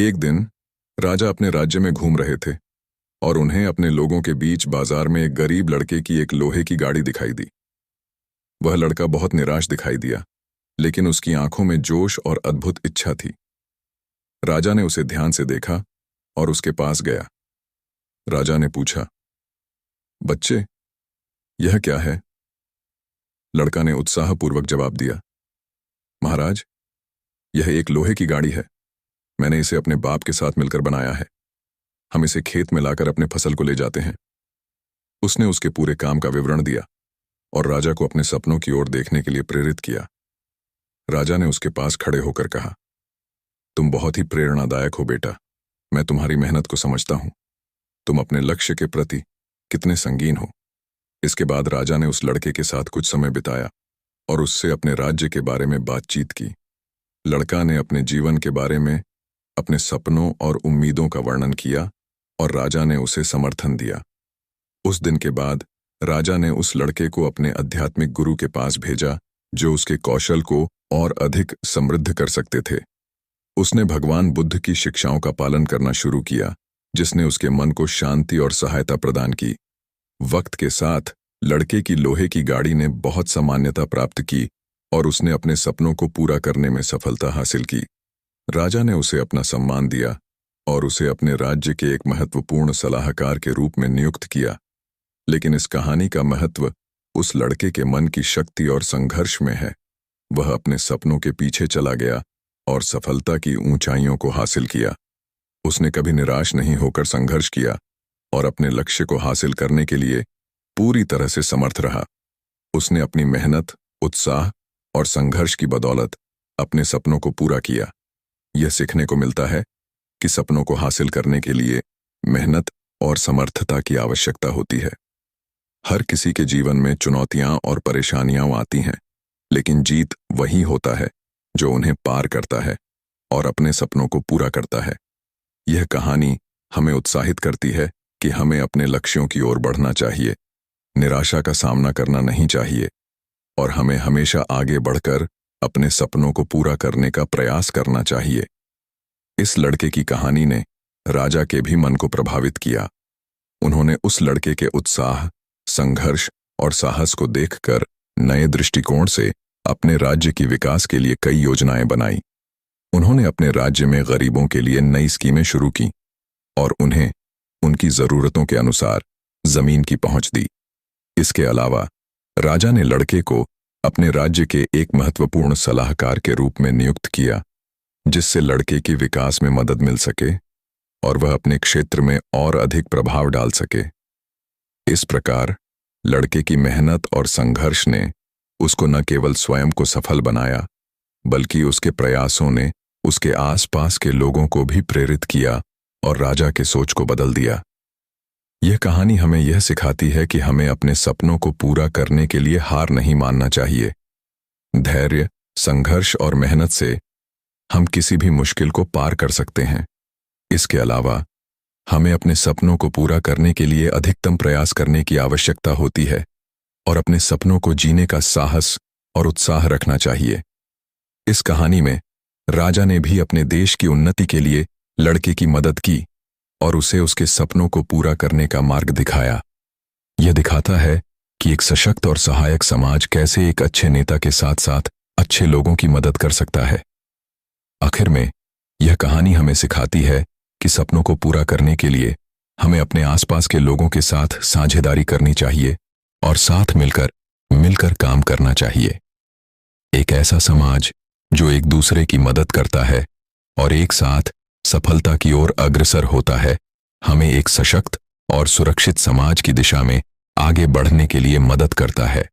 एक दिन राजा अपने राज्य में घूम रहे थे और उन्हें अपने लोगों के बीच बाजार में एक गरीब लड़के की एक लोहे की गाड़ी दिखाई दी। वह लड़का बहुत निराश दिखाई दिया, लेकिन उसकी आंखों में जोश और अद्भुत इच्छा थी। राजा ने उसे ध्यान से देखा और उसके पास गया। राजा ने पूछा, बच्चे, यह क्या है? लड़का ने उत्साहपूर्वक जवाब दिया, महाराज, यह एक लोहे की गाड़ी है। मैंने इसे अपने बाप के साथ मिलकर बनाया है। हम इसे खेत में लाकर अपने फसल को ले जाते हैं। उसने उसके पूरे काम का विवरण दिया और राजा को अपने सपनों की ओर देखने के लिए प्रेरित किया। राजा ने उसके पास खड़े होकर कहा, तुम बहुत ही प्रेरणादायक हो बेटा। मैं तुम्हारी मेहनत को समझता हूं। तुम अपने लक्ष्य के प्रति कितने संगीन हो। इसके बाद राजा ने उस लड़के के साथ कुछ समय बिताया और उससे अपने राज्य के बारे में बातचीत की। लड़का ने अपने जीवन के बारे में, अपने सपनों और उम्मीदों का वर्णन किया और राजा ने उसे समर्थन दिया। उस दिन के बाद राजा ने उस लड़के को अपने आध्यात्मिक गुरु के पास भेजा, जो उसके कौशल को और अधिक समृद्ध कर सकते थे। उसने भगवान बुद्ध की शिक्षाओं का पालन करना शुरू किया, जिसने उसके मन को शांति और सहायता प्रदान की। वक्त के साथ लड़के की लोहे की गाड़ी ने बहुत सामान्यता प्राप्त की और उसने अपने सपनों को पूरा करने में सफलता हासिल की। राजा ने उसे अपना सम्मान दिया और उसे अपने राज्य के एक महत्वपूर्ण सलाहकार के रूप में नियुक्त किया। लेकिन इस कहानी का महत्व उस लड़के के मन की शक्ति और संघर्ष में है। वह अपने सपनों के पीछे चला गया और सफलता की ऊंचाइयों को हासिल किया। उसने कभी निराश नहीं होकर संघर्ष किया और अपने लक्ष्य को हासिल करने के लिए पूरी तरह से समर्थ रहा। उसने अपनी मेहनत, उत्साह और संघर्ष की बदौलत अपने सपनों को पूरा किया। यह सीखने को मिलता है कि सपनों को हासिल करने के लिए मेहनत और समर्थता की आवश्यकता होती है। हर किसी के जीवन में चुनौतियां और परेशानियां आती हैं, लेकिन जीत वही होता है जो उन्हें पार करता है और अपने सपनों को पूरा करता है। यह कहानी हमें उत्साहित करती है कि हमें अपने लक्ष्यों की ओर बढ़ना चाहिए, निराशा का सामना करना नहीं चाहिए और हमें हमेशा आगे बढ़कर अपने सपनों को पूरा करने का प्रयास करना चाहिए। इस लड़के की कहानी ने राजा के भी मन को प्रभावित किया। उन्होंने उस लड़के के उत्साह, संघर्ष और साहस को देखकर नए दृष्टिकोण से अपने राज्य की विकास के लिए कई योजनाएं बनाई। उन्होंने अपने राज्य में गरीबों के लिए नई स्कीमें शुरू की और उन्हें उनकी जरूरतों के अनुसार जमीन की पहुंच दी। इसके अलावा राजा ने लड़के को अपने राज्य के एक महत्वपूर्ण सलाहकार के रूप में नियुक्त किया, जिससे लड़के के विकास में मदद मिल सके और वह अपने क्षेत्र में और अधिक प्रभाव डाल सके। इस प्रकार लड़के की मेहनत और संघर्ष ने उसको न केवल स्वयं को सफल बनाया, बल्कि उसके प्रयासों ने उसके आसपास के लोगों को भी प्रेरित किया और राजा के सोच को बदल दिया। यह कहानी हमें यह सिखाती है कि हमें अपने सपनों को पूरा करने के लिए हार नहीं मानना चाहिए। धैर्य, संघर्ष और मेहनत से हम किसी भी मुश्किल को पार कर सकते हैं। इसके अलावा हमें अपने सपनों को पूरा करने के लिए अधिकतम प्रयास करने की आवश्यकता होती है और अपने सपनों को जीने का साहस और उत्साह रखना चाहिए। इस कहानी में राजा ने भी अपने देश की उन्नति के लिए लड़के की मदद की और उसे उसके सपनों को पूरा करने का मार्ग दिखाया। यह दिखाता है कि एक सशक्त और सहायक समाज कैसे एक अच्छे नेता के साथ साथ अच्छे लोगों की मदद कर सकता है। आखिर में यह कहानी हमें सिखाती है कि सपनों को पूरा करने के लिए हमें अपने आसपास के लोगों के साथ साझेदारी करनी चाहिए और साथ मिलकर काम करना चाहिए। एक ऐसा समाज जो एक दूसरे की मदद करता है और एक साथ सफलता की ओर अग्रसर होता है, हमें एक सशक्त और सुरक्षित समाज की दिशा में आगे बढ़ने के लिए मदद करता है।